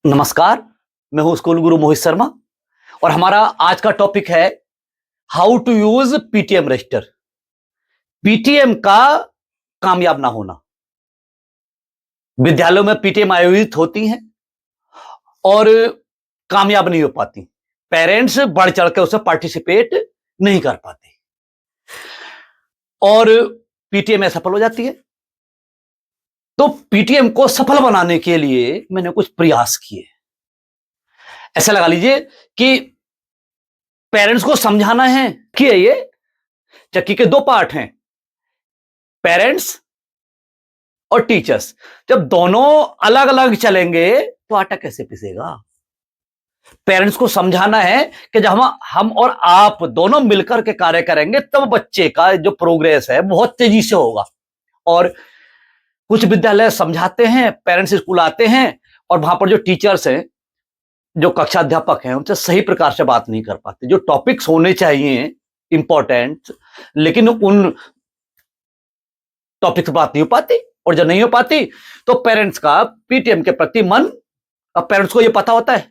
नमस्कार, मैं हूं स्कूल गुरु मोहित शर्मा और हमारा आज का टॉपिक है how to use PTM register. PTM का कामयाब ना होना। विद्यालयों में पीटीएम आयोजित होती हैं और कामयाब नहीं हो पाती। पेरेंट्स बढ़ चढ़ के उसे पार्टिसिपेट नहीं कर पाते और पीटीएम असफल हो जाती है। तो पीटीएम को सफल बनाने के लिए मैंने कुछ प्रयास किए। ऐसा लगा लीजिए कि पेरेंट्स को समझाना है कि ये चक्की के दो पार्ट हैं, पेरेंट्स और टीचर्स। जब दोनों अलग अलग चलेंगे तो आटा कैसे पिसेगा। पेरेंट्स को समझाना है कि जब हम और आप दोनों मिलकर के कार्य करेंगे तब बच्चे का जो प्रोग्रेस है बहुत तेजी से होगा। और कुछ विद्यालय समझाते हैं, पेरेंट्स स्कूल आते हैं और वहां पर जो टीचर्स हैं, जो कक्षा अध्यापक हैं, उनसे सही प्रकार से बात नहीं कर पाते। जो टॉपिक्स होने चाहिए इंपॉर्टेंट, लेकिन उन टॉपिक्स बात नहीं हो पाती। और जब नहीं हो पाती तो पेरेंट्स का पीटीएम के प्रति मन, अब पेरेंट्स को यह पता होता है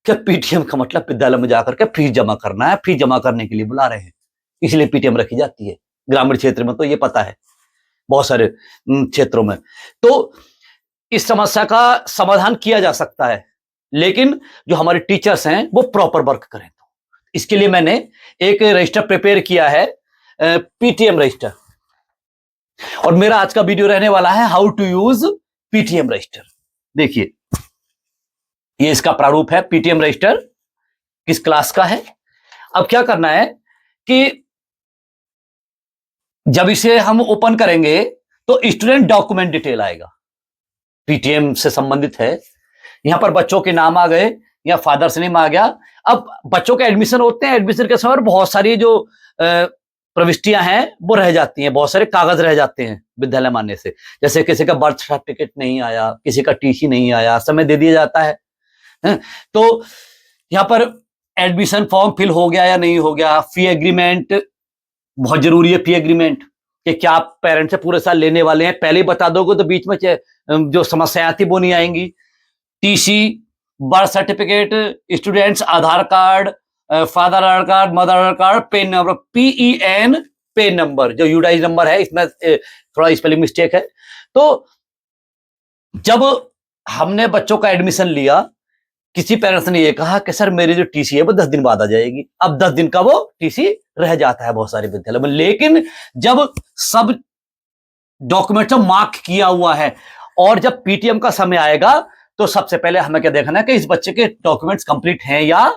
कि पीटीएम का मतलब विद्यालय में जाकर के फीस जमा करना है, फीस जमा करने के लिए बुला रहे हैं, इसलिए पीटीएम रखी जाती है। ग्रामीण क्षेत्र में तो यह पता है, बहुत सारे क्षेत्रों में। तो इस समस्या का समाधान किया जा सकता है, लेकिन जो हमारे टीचर्स हैं वो प्रॉपर वर्क करें। तो इसके लिए मैंने एक रजिस्टर प्रिपेयर किया है, पीटीएम रजिस्टर। और मेरा आज का वीडियो रहने वाला है how to use PTM register. देखिए, ये इसका प्रारूप है। पीटीएम रजिस्टर किस क्लास का है। अब क्या करना है कि जब इसे हम ओपन करेंगे तो स्टूडेंट डॉक्यूमेंट डिटेल आएगा, पीटीएम से संबंधित है। यहां पर बच्चों के नाम आ गए या फादर्स नेम आ गया। अब बच्चों के एडमिशन होते हैं, एडमिशन के समय बहुत सारी जो प्रविष्टियां हैं वो रह जाती हैं, बहुत सारे कागज रह जाते हैं विद्यालय मान्य से। जैसे किसी का बर्थ सर्टिफिकेट नहीं आया, किसी का टीसी नहीं आया, समय दे दिया जाता है। तो यहां पर एडमिशन फॉर्म फिल हो गया या नहीं हो गया, फी एग्रीमेंट बहुत जरूरी है। फी एग्रीमेंट कि क्या आप पेरेंट्स से पूरे साल लेने वाले हैं, पहले ही बता दोगे तो बीच में जो समस्याएं आती वो नहीं आएंगी। TC, birth certificate, students Aadhaar card, father Aadhaar card, mother Aadhaar card, PEN number, PEN PEN number, जो यूडाइज नंबर है, इसमें थोड़ा स्पेलिंग मिस्टेक है। तो जब हमने बच्चों का एडमिशन लिया, किसी पेरेंट्स ने ये कहा कि सर मेरी जो टीसी है वो 10 दिन बाद आ जाएगी। अब 10 दिन का वो टीसी रह जाता है बहुत सारे विद्यालय में। लेकिन जब सब डॉक्यूमेंट मार्क किया हुआ है और जब पीटीएम का समय आएगा तो सबसे पहले हमें क्या देखना है कि इस बच्चे के डॉक्यूमेंट्स कंप्लीट हैं या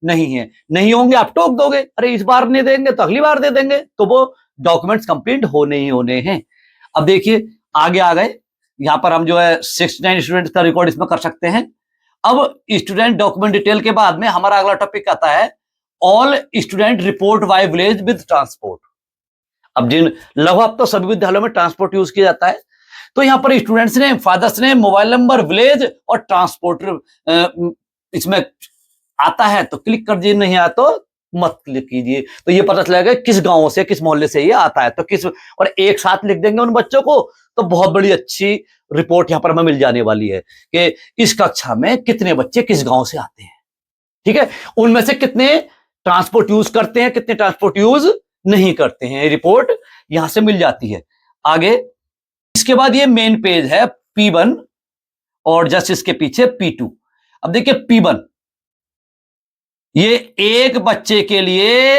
नहीं है। नहीं होंगे आप टोक दोगे, अरे इस बार नहीं देंगे तो अगली बार दे देंगे, तो वो डॉक्यूमेंट्स कंप्लीट होने ही होने हैं। अब देखिए आगे आ गए, यहां पर हम जो है 69 स्टूडेंट्स का रिकॉर्ड इसमें कर सकते हैं। अब स्टूडेंट डॉक्यूमेंट डिटेल के बाद में हमारा अगला टॉपिक आता है all student report by village with transport. अब जिन लगभग तो सभी विद्यालयों में ट्रांसपोर्ट यूज किया जाता है, तो यहां पर स्टूडेंट्स ने, फादर्स ने, मोबाइल नंबर, विलेज और ट्रांसपोर्ट इसमें आता है तो क्लिक कर दीजिए, नहीं आया तो मत क्लिक कीजिए। तो ये पता चलेगा किस गांव से, किस मोहल्ले से ये आता है, तो किस, और एक साथ लिख देंगे उन बच्चों को तो बहुत बड़ी अच्छी रिपोर्ट यहां पर हमें मिल जाने वाली है कि इस कक्षा में कितने बच्चे किस गांव से आते हैं। ठीक है, उनमें से कितने ट्रांसपोर्ट यूज करते हैं, कितने ट्रांसपोर्ट यूज नहीं करते हैं, रिपोर्ट यहां से मिल जाती है। आगे इसके बाद ये मेन पेज है P1 और जस्ट इसके पीछे P2। अब देखिए P1, ये एक बच्चे के लिए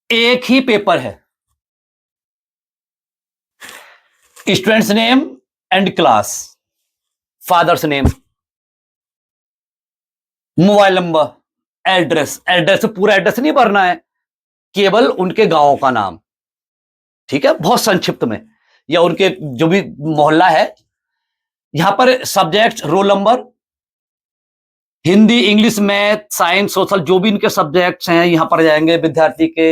एक ही पेपर है, students name and class, father's name, mobile number, address. Address पूरा एड्रेस नहीं भरना है, केवल उनके गांव का नाम, ठीक है, बहुत संक्षिप्त में, या उनके जो भी मोहल्ला है। यहां पर subject, roll number, Hindi, English, math, science, social, जो भी इनके सब्जेक्ट्स हैं यहां पर जाएंगे विद्यार्थी के।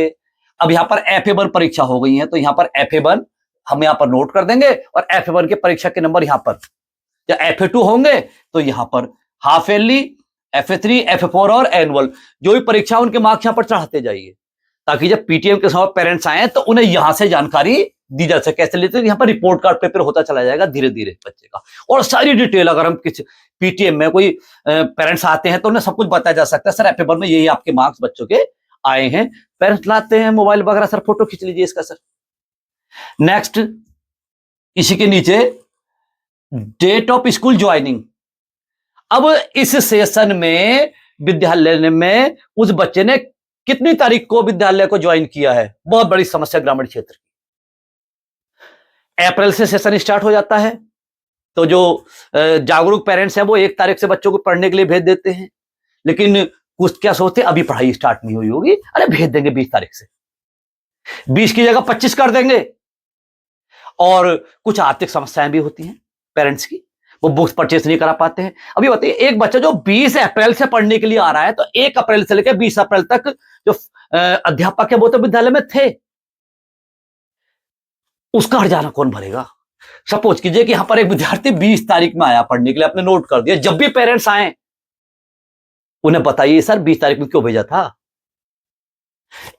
अब यहां पर FA1 परीक्षा हो गई है तो यहां पर FA1 हम यहां पर नोट कर देंगे और FA1 के परीक्षा के नंबर यहां पर, या FA2 होंगे तो यहां पर हाफ ईयरली, FA3, FA4 और एनुअल, जो भी परीक्षा उनके मार्क्स यहां पर चढ़ाते जाइए, ताकि जब पीटीएम के समय पेरेंट्स आए तो उन्हें यहां से जानकारी दी जा सके कैसे लेते हैं, यहाँ पर रिपोर्ट कार्ड पेपर होता चला जाएगा धीरे धीरे बच्चे का। और सारी डिटेल अगर हम किसी पीटीएम में कोई पेरेंट्स आते हैं तो उन्हें सब कुछ बताया जा सकता है, सर पेपर में यही आपके मार्क्स बच्चों के आए हैं। पेरेंट्स लाते हैं मोबाइल वगैरह, सर फोटो खींच लीजिए इसका सर। नेक्स्ट इसी के नीचे डेट ऑफ स्कूल ज्वाइनिंग। अब इस सेशन में विद्यालय में उस बच्चे ने कितनी तारीख को विद्यालय को ज्वाइन किया है, बहुत बड़ी समस्या ग्रामीण क्षेत्र की। अप्रैल से सेशन स्टार्ट हो जाता है, तो जो जागरूक पेरेंट्स हैं वो 1 तारीख से बच्चों को पढ़ने के लिए भेज देते हैं, लेकिन कुछ क्या सोचते अभी पढ़ाई स्टार्ट नहीं हुई होगी, अरे भेज देंगे 20 तारीख से, 20 की जगह 25 कर देंगे। और कुछ आर्थिक समस्याएं भी होती हैं पेरेंट्स की, वो बुक्स परचेस नहीं करा पाते हैं। अभी बताइए एक बच्चा जो 20 अप्रैल से पढ़ने के लिए आ रहा है, तो 1 अप्रैल से लेकर 20 अप्रैल तक जो अध्यापक है वो तो विद्यालय में थे, उसका हर्जाना कौन भरेगा? सपोज कीजिए कि यहां पर एक विद्यार्थी 20 तारीख में आया पढ़ने के लिए, आपने नोट कर दिया, जब भी पेरेंट्स आए उन्हें बताइए सर 20 तारीख में क्यों भेजा था,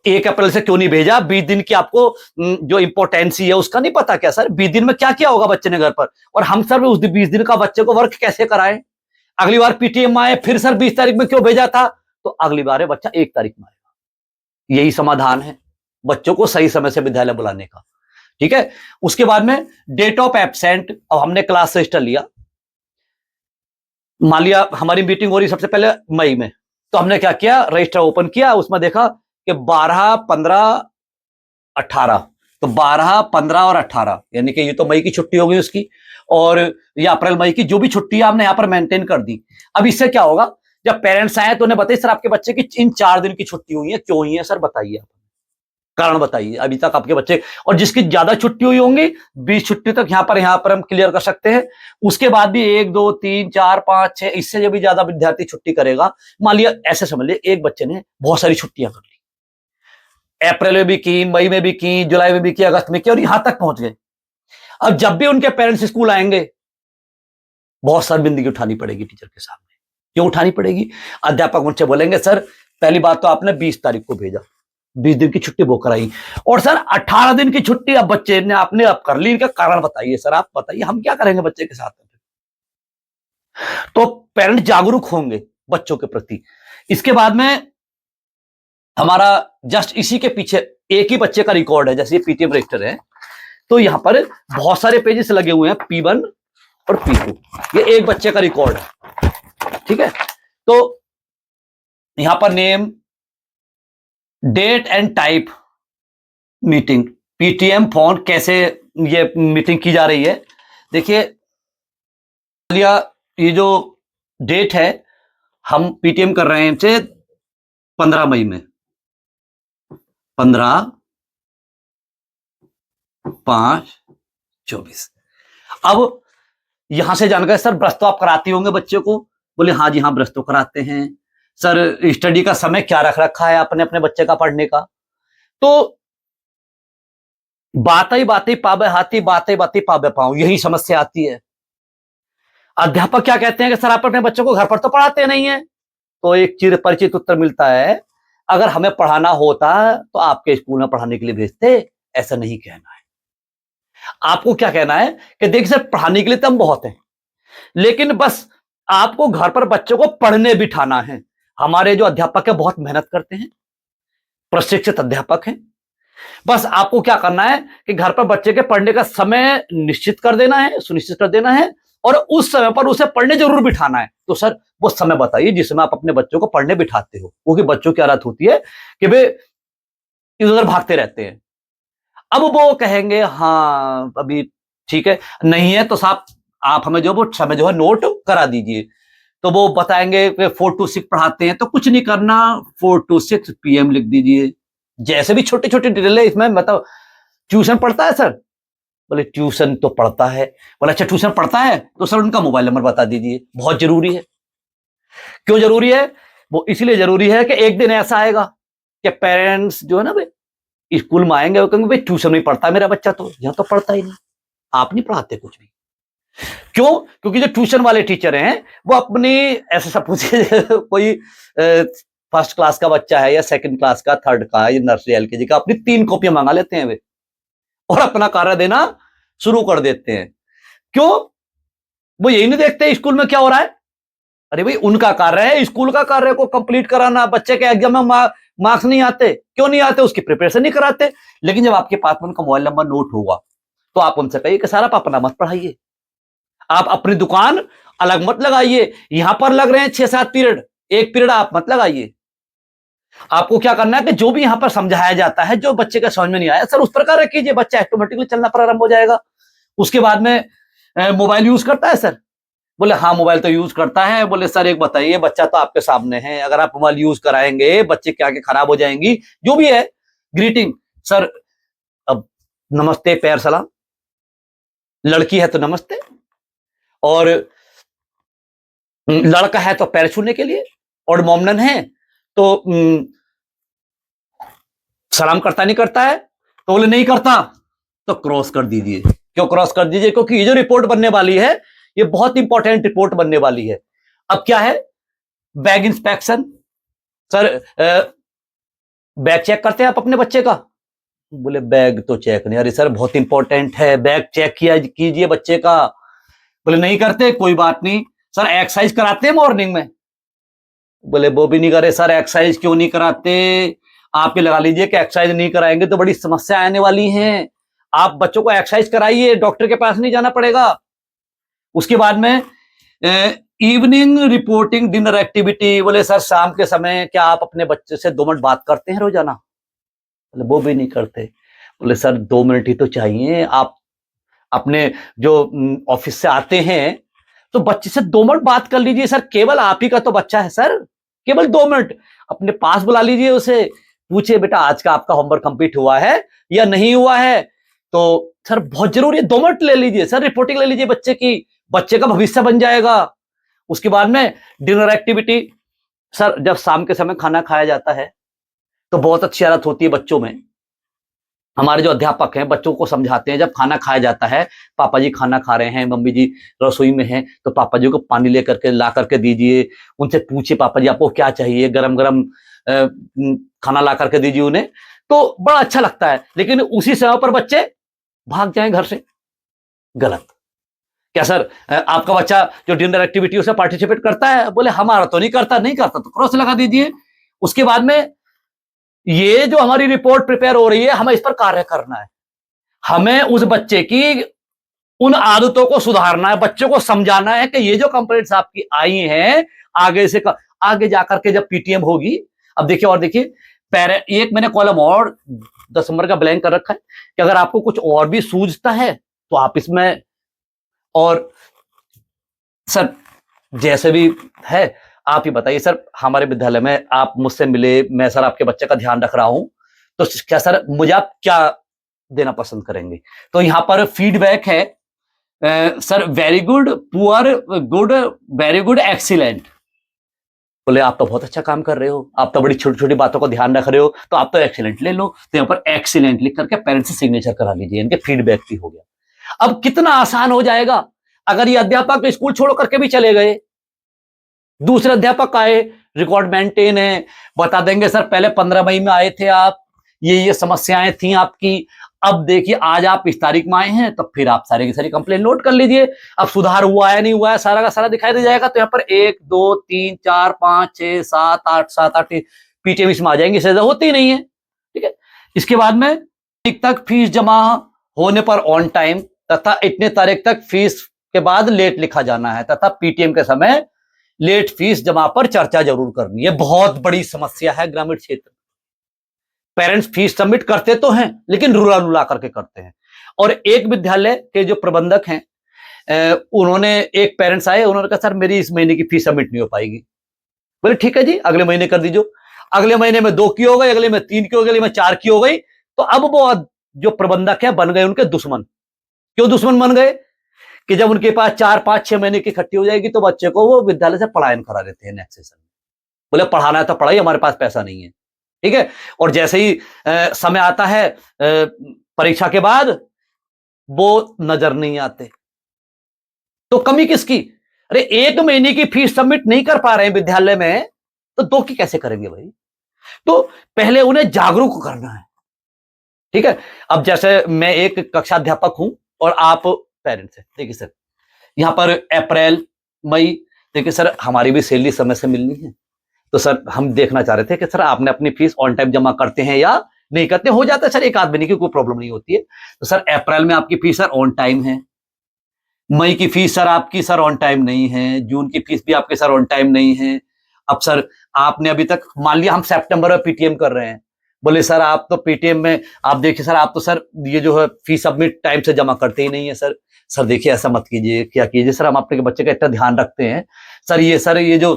1 अप्रैल से क्यों नहीं भेजा, 20 दिन की आपको जो इंपॉर्टेंसी है उसका नहीं पता क्या सर? 20 दिन में क्या किया होगा बच्चे ने घर पर, और हम सर उस 20 दिन का बच्चे को वर्क कैसे कराएं? अगली बार पीटीएम आए फिर सर 20 तारीख में क्यों भेजा था, तो अगली बार बच्चा 1 तारीख में आएगा। यही समाधान है बच्चों को सही समय से विद्यालय बुलाने का, ठीक है। उसके बाद में डेट ऑफ एब्सेंट। अब हमने क्लास रजिस्टर लिया, मान लिया हमारी मीटिंग हो रही सबसे पहले मई में, तो हमने क्या किया, रजिस्टर ओपन किया, उसमें देखा कि 12, 15, 18, तो 12, 15 और 18 यानी कि ये तो मई की छुट्टी होगी उसकी, और ये अप्रैल मई की जो भी छुट्टी है हमने यहाँ पर मेंटेन कर दी। अब इससे क्या होगा, जब पेरेंट्स आए तो उन्हें बताइए सर आपके बच्चे की इन 4 दिन की छुट्टी हुई है, क्यों हुई है सर बताइए, आप कारण बताइए अभी तक आपके बच्चे, और जिसकी ज्यादा छुट्टी हुई होंगी 20 छुट्टी तक यहाँ पर हम क्लियर कर सकते हैं। उसके बाद भी 1, 2, 3, 4, 5, 6 इससे जब भी ज्यादा विद्यार्थी छुट्टी करेगा, मान लिया ऐसे समझ लिया एक बच्चे ने बहुत सारी छुट्टियां कर ली, अप्रैल में भी की, मई में भी की, जुलाई में भी की, अगस्त में की, और यहां तक पहुंच गए। अब जब भी उनके पेरेंट्स स्कूल आएंगे बहुत शर्मिंदगी उठानी पड़ेगी टीचर के सामने। क्यों उठानी पड़ेगी? अध्यापक उनसे बोलेंगे सर पहली बात तो आपने 20 तारीख को भेजा, 20 दिन की छुट्टी वो कराई, और सर 18 दिन की छुट्टी अब बच्चे ने आपने अब कर ली, इनका कारण बताइए सर, आप बताइए हम क्या करेंगे बच्चे के साथ में। तो पेरेंट जागरूक होंगे बच्चों के प्रति। इसके बाद में हमारा जस्ट इसी के पीछे एक ही बच्चे का रिकॉर्ड है, जैसे ये पीटीएम रजिस्टर है, तो यहां पर बहुत सारे पेजेस लगे हुए हैं P1 और P2, ये एक बच्चे का रिकॉर्ड है, ठीक है। तो यहां पर name, date and type, meeting, PTM phone, कैसे ये मीटिंग की जा रही है। देखिए ये जो डेट है हम पीटीएम कर रहे हैं से 15 मई में, 15/5/24। अब यहां से जानकर सर ब्रश तो आप कराती होंगे बच्चे को, बोले हाँ जी हाँ ब्रश तो कराते हैं सर, स्टडी का समय क्या रख रखा है अपने अपने बच्चे का पढ़ने का। तो बातें पावे हाथी, बातें पावे पाऊं, यही समस्या आती है। अध्यापक क्या कहते हैं कि सर आप अपने बच्चों को घर पर तो पढ़ाते नहीं है, तो एक चिर परिचित उत्तर मिलता है, अगर हमें पढ़ाना होता तो आपके स्कूल में पढ़ाने के लिए भेजते, ऐसा नहीं कहना है। आपको क्या कहना है कि देखिए सर पढ़ाने के लिए तो हम बहुत हैं, लेकिन बस आपको घर पर बच्चों को पढ़ने बिठाना है। हमारे जो अध्यापक है बहुत मेहनत करते हैं, प्रशिक्षित अध्यापक हैं, बस आपको क्या करना है कि घर पर बच्चे के पढ़ने का समय निश्चित कर देना है, सुनिश्चित कर देना है, और उस समय पर उसे पढ़ने जरूर बिठाना है। तो सर वो समय बताइए जिसमें आप अपने बच्चों को पढ़ने बिठाते हो, क्योंकि बच्चों की आदत होती है कि वे इधर उधर भागते रहते हैं। अब वो कहेंगे हाँ अभी ठीक है, नहीं है तो साहब आप हमें जो वो समय जो है नोट करा दीजिए। तो वो बताएंगे 4 to 6 पढ़ाते हैं, तो कुछ नहीं करना, 4 to 6 PM लिख दीजिए। जैसे भी छोटे छोटे डिटेल है इसमें, मतलब ट्यूशन पढ़ता है सर, बोले ट्यूशन तो पढ़ता है, बोले अच्छा ट्यूशन पढ़ता है तो सर उनका मोबाइल नंबर बता दीजिए, बहुत जरूरी है। क्यों जरूरी है? वो इसलिए जरूरी है कि एक दिन ऐसा आएगा कि पेरेंट्स जो है ना भाई स्कूल में आएंगे, वो कहेंगे भाई ट्यूशन नहीं पढ़ता मेरा बच्चा, तो यहाँ तो पढ़ता ही नहीं, आप नहीं पढ़ाते कुछ भी। क्यों? क्योंकि जो ट्यूशन वाले टीचर हैं वो अपनी, ऐसे सब पूछिए कोई फर्स्ट क्लास का बच्चा है या सेकंड क्लास का, थर्ड का या नर्सरी LKG का, अपनी 3 कॉपियां मंगा लेते हैं वे, और अपना कार्य देना शुरू कर देते हैं। क्यों? वो यही नहीं देखते स्कूल में क्या हो रहा है। अरे भाई, उनका कार्य है स्कूल का कार्य को कंप्लीट कराना। बच्चे के एग्जाम में मार्क्स नहीं आते, क्यों नहीं आते? उसकी प्रिपरेशन नहीं कराते। लेकिन जब आपके पास में उनका मोबाइल नंबर नोट होगा तो आप उनसे कहिए कि सर आप अपना मत पढ़ाइए, आप अपनी दुकान अलग मत लगाइए। यहां पर लग रहे हैं 6-7 पीरियड, एक पीरियड आप मत लगाइए। आपको क्या करना है कि जो भी यहां पर समझाया जाता है, जो बच्चे का समझ में नहीं आया, सर उस पर कार्य कीजिए, बच्चा ऑटोमेटिकली चलना प्रारंभ हो जाएगा। उसके बाद में मोबाइल यूज करता है सर? बोले हाँ मोबाइल तो यूज करता है। बोले सर एक बताइए, बच्चा तो आपके सामने है, अगर आप मोबाइल यूज कराएंगे बच्चे की आंखें खराब हो जाएंगी। जो भी है ग्रीटिंग सर, अब नमस्ते पैर सलाम, लड़की है तो नमस्ते, और लड़का है तो पैर छूने के लिए, और मोमनन है तो सलाम करता नहीं करता है? तो बोले नहीं करता तो क्रॉस कर दीजिए। क्यों क्रॉस कर दीजिए? क्योंकि ये जो रिपोर्ट बनने वाली है ये बहुत इंपॉर्टेंट रिपोर्ट बनने वाली है। अब क्या है? Bag inspection. Sir bag check करते हैं आप अपने बच्चे का? बोले बैग तो चेक नहीं। अरे सर बहुत इंपॉर्टेंट है, बैग चेक किया कीजिए बच्चे का। बोले नहीं करते, कोई बात नहीं। सर एक्सरसाइज कराते हैं मॉर्निंग में? बोले वो भी नहीं करे। सर एक्सरसाइज क्यों नहीं कराते? आप ये लगा लीजिए कि एक्सरसाइज नहीं कराएंगे तो बड़ी समस्या आने वाली है। आप बच्चों को एक्सरसाइज कराइए, डॉक्टर के पास नहीं जाना पड़ेगा। उसके बाद में इवनिंग रिपोर्टिंग डिनर एक्टिविटी। बोले सर शाम के समय क्या आप अपने बच्चे से 2 मिनट बात करते हैं रोजाना? बोले वो भी नहीं करते। बोले सर 2 मिनट ही तो चाहिए। आप अपने जो ऑफिस से आते हैं तो बच्चे से 2 मिनट बात कर लीजिए। सर केवल आप ही का तो बच्चा है सर, केवल 2 मिनट अपने पास बुला लीजिए, उसे पूछिए बेटा आज का आपका होमवर्क कंप्लीट हुआ है या नहीं हुआ है? तो सर बहुत जरूरी है, 2 मिनट ले लीजिए सर, रिपोर्टिंग ले लीजिए बच्चे की, बच्चे का भविष्य बन जाएगा। उसके बाद में डिनर एक्टिविटी। सर जब शाम के समय खाना खाया जाता है तो बहुत अच्छी आदत होती है बच्चों में। हमारे जो अध्यापक हैं बच्चों को समझाते हैं, जब खाना खाया जाता है, पापा जी खाना खा रहे हैं, मम्मी जी रसोई में हैं, तो पापा जी को पानी लेकर के ला करके दीजिए। उनसे पूछिए पापा जी आपको क्या चाहिए, गरम गरम खाना ला करके दीजिए उन्हें, तो बड़ा अच्छा लगता है। लेकिन उसी समय पर बच्चे भाग जाएं घर से, गलत। क्या सर आपका बच्चा जो डिनर एक्टिविटी उसमें पार्टिसिपेट करता है? बोले हमारा तो नहीं करता। नहीं करता तो क्रॉस लगा दीजिए। उसके बाद में ये जो हमारी रिपोर्ट प्रिपेयर हो रही है, हमें इस पर कार्य करना है। हमें उस बच्चे की उन आदतों को सुधारना है, बच्चों को समझाना है कि ये जो कंप्लेंट्स आपकी आई हैं आगे से आगे जाकर के जब पीटीएम होगी। अब देखिए, और देखिए एक मैंने कॉलम और 10 नंबर का ब्लैंक कर रखा है कि अगर आपको कुछ और भी सूझता है तो आप इसमें, और सर जैसे भी है आप ही बताइए। सर हमारे विद्यालय में आप मुझसे मिले, मैं सर आपके बच्चे का ध्यान रख रहा हूं, तो क्या सर मुझे आप क्या देना पसंद करेंगे? तो यहां पर फीडबैक है sir very good, poor, good, very good, excellent. बोले आप तो बहुत अच्छा काम कर रहे हो, आप तो बड़ी छोटी छोटी बातों का ध्यान रख रहे हो, तो आप तो एक्सीलेंट ले लो। तो यहाँ पर एक्सीलेंट लिख करके पेरेंट्स से सिग्नेचर करा लीजिए, इनके फीडबैक भी हो गया। अब कितना आसान हो जाएगा अगर ये अध्यापक स्कूल छोड़ करके भी चले गए, दूसरे अध्यापक आए, रिकॉर्ड मेंटेन है, बता देंगे सर पहले 15 मई में आए थे आप, ये समस्याएं थी आपकी, अब देखिए आज आप इस तारीख में आए हैं, तो फिर आप सारी की सारी कंप्लेन नोट कर लीजिए। अब सुधार हुआ है नहीं हुआ है सारा का सारा दिखाई दे जाएगा। तो यहाँ पर 1 2 3 4 5 6 7 8 7 8 पीटीएम इसमें आ जाएंगे, सजा होती ही नहीं है। ठीक है। इसके बाद में तक फीस जमा होने पर ऑन टाइम तथा इतने तारीख तक फीस के बाद लेट लिखा जाना है, तथा पीटीएम के समय लेट फीस जमा पर चर्चा जरूर करनी है। बहुत बड़ी समस्या है ग्रामीण क्षेत्र। पेरेंट्स फीस सबमिट करते तो हैं लेकिन रुला रुला करके करते हैं। और एक विद्यालय के जो प्रबंधक हैं उन्होंने, एक पेरेंट्स आए, उन्होंने कहा सर मेरी इस महीने की फीस सबमिट नहीं हो पाएगी। बोले ठीक है जी अगले महीने कर दीजिए। अगले महीने में 2 की हो गई, अगले में 3 की हो गई, अगले में 4 की हो गई। तो अब वो जो प्रबंधक है बन गए उनके दुश्मन। क्यों दुश्मन बन गए? कि जब उनके पास 4 5 6 महीने की इकट्ठी हो जाएगी तो बच्चे को वो विद्यालय से पलायन करा देते हैं नेक्स्ट सेशन में। बोले पढ़ाना है तो पढ़ाई, हमारे पास पैसा नहीं है। ठीक है। और जैसे ही समय आता है परीक्षा के बाद, वो नजर नहीं आते। तो कमी किसकी? अरे 1 महीने की फीस सबमिट नहीं कर पा रहे हैं विद्यालय में, तो 2 की कैसे करेंगे भाई? तो पहले उन्हें जागरूक करना है। ठीक है। अब जैसे मैं एक कक्षा अध्यापक हूं और आप पेरेंट्स हैं, देखिए सर, यहां पर अप्रैल मई, देखिए सर हमारी भी सैलरी समय से मिलनी है, तो सर हम देखना चाह रहे थे कि सर आपने अपनी फीस ऑन टाइम जमा करते हैं या नहीं करते। हो जाता है सर एक आध महीने की, कोई प्रॉब्लम नहीं होती है। तो सर अप्रैल में आपकी फीस सर ऑन टाइम है, मई की फीस सर आपकी सर ऑन टाइम नहीं है, जून की फीस भी आपके सर ऑन टाइम नहीं है। अब सर आपने अभी तक, मान लिया हम सितंबर में पीटीएम कर रहे हैं, बोले सर आप तो पीटीएम में, आप देखिए सर आप तो सर ये जो है फीस सबमिट टाइम से जमा करते ही नहीं है सर। सर देखिए ऐसा मत कीजिए, क्या कीजिए सर, हम अपने बच्चे का इतना ध्यान रखते हैं सर ये जो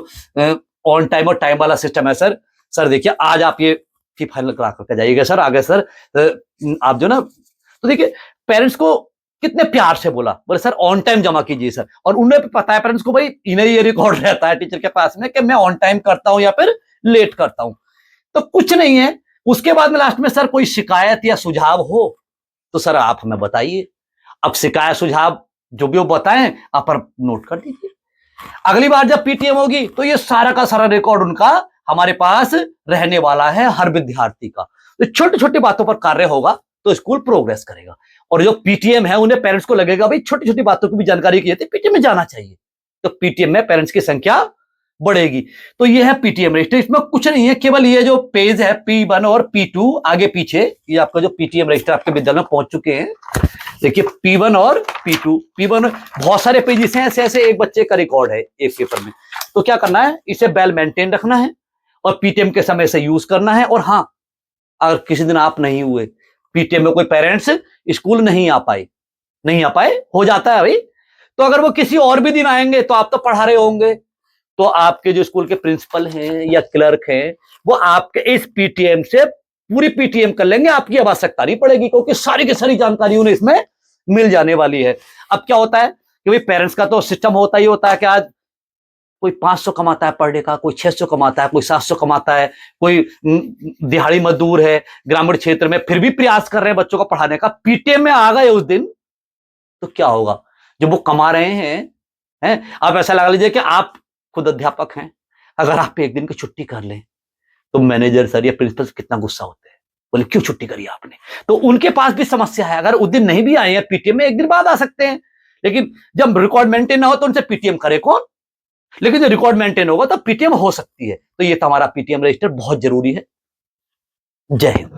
ऑन टाइम और टाइम वाला सिस्टम है सर, सर देखिए आज आप ये फी फाइनल करा करके जाइएगा सर, आगे सर आप जो ना, तो देखिए पेरेंट्स को कितने प्यार से बोला, बोले सर ऑन टाइम जमा कीजिए सर, और उन्हें भी पता है पेरेंट्स को, भाई इन्हें ये रिकॉर्ड रहता है टीचर के पास में कि मैं ऑन टाइम करता हूं या फिर लेट करता हूं। तो कुछ नहीं है, उसके बाद में लास्ट में सर कोई शिकायत या सुझाव हो तो सर आप हमें बताइए। अब शिकायत सुझाव जो भी वो बताएं आप नोट कर दीजिए। अगली बार जब पीटीएम होगी तो ये सारा का सारा रिकॉर्ड उनका हमारे पास रहने वाला है, हर विद्यार्थी का। तो छोटी छोटी बातों पर कार्य होगा तो स्कूल प्रोग्रेस करेगा। और जो पीटीएम है उन्हें पेरेंट्स को लगेगा भाई छोटी छोटी बातों की भी जानकारी की जाती है, पीटीएम में जाना चाहिए, तो पीटीएम में पेरेंट्स की संख्या बढ़ेगी। तो ये है पीटीएम रजिस्टर, इसमें कुछ नहीं है, केवल ये जो पेज है P1 और P2 आगे पीछे, ये आपका जो पीटीएम रजिस्टर आपके विद्यालय में पहुंच चुके हैं। देखिए P1 और P2, P1 बहुत सारे पेजेस हैं, ऐसे ऐसे एक बच्चे का रिकॉर्ड है एक पेपर में। तो क्या करना है, इसे वेल मेंटेन रखना है और पीटीएम के समय से यूज करना है। और हाँ, अगर किसी दिन आप नहीं हुए, पीटीएम में कोई पेरेंट्स स्कूल नहीं आ पाए, हो जाता है भाई, तो अगर वो किसी और भी दिन आएंगे तो आप तो पढ़ा रहे होंगे, तो आपके जो स्कूल के प्रिंसिपल हैं या क्लर्क हैं वो आपके इस पीटीएम से पूरी पीटीएम कर लेंगे, आपकी आवश्यकता नहीं पड़ेगी, क्योंकि सारी की सारी जानकारी उन्हें इसमें मिल जाने वाली है। अब क्या होता है कि भाई पेरेंट्स का तो सिस्टम होता ही होता है कि आज कोई 500 कमाता है पर डे का, कोई 600 कमाता है, कोई 700 कमाता है, कोई दिहाड़ी मजदूर है ग्रामीण क्षेत्र में, फिर भी प्रयास कर रहे हैं बच्चों को पढ़ाने का। पीटीएम में आ गए उस दिन तो क्या होगा, जब वो कमा रहे हैं। आप ऐसा लगा लीजिए कि आप खुद अध्यापक हैं, अगर आप एक दिन की छुट्टी कर लें तो मैनेजर सर या प्रिंसिपल कितना गुस्सा होते हैं, बोले क्यों छुट्टी करी आपने। तो उनके पास भी समस्या है, अगर उस दिन नहीं भी आए हैं पीटीएम में, एक दिन बाद आ सकते हैं, लेकिन जब रिकॉर्ड मेंटेन ना हो तो उनसे पीटीएम करे कौन। लेकिन जब रिकॉर्ड मेंटेन होगा तो पीटीएम हो सकती है। तो ये तो हमारा पीटीएम रजिस्टर बहुत जरूरी है। जय हिंद।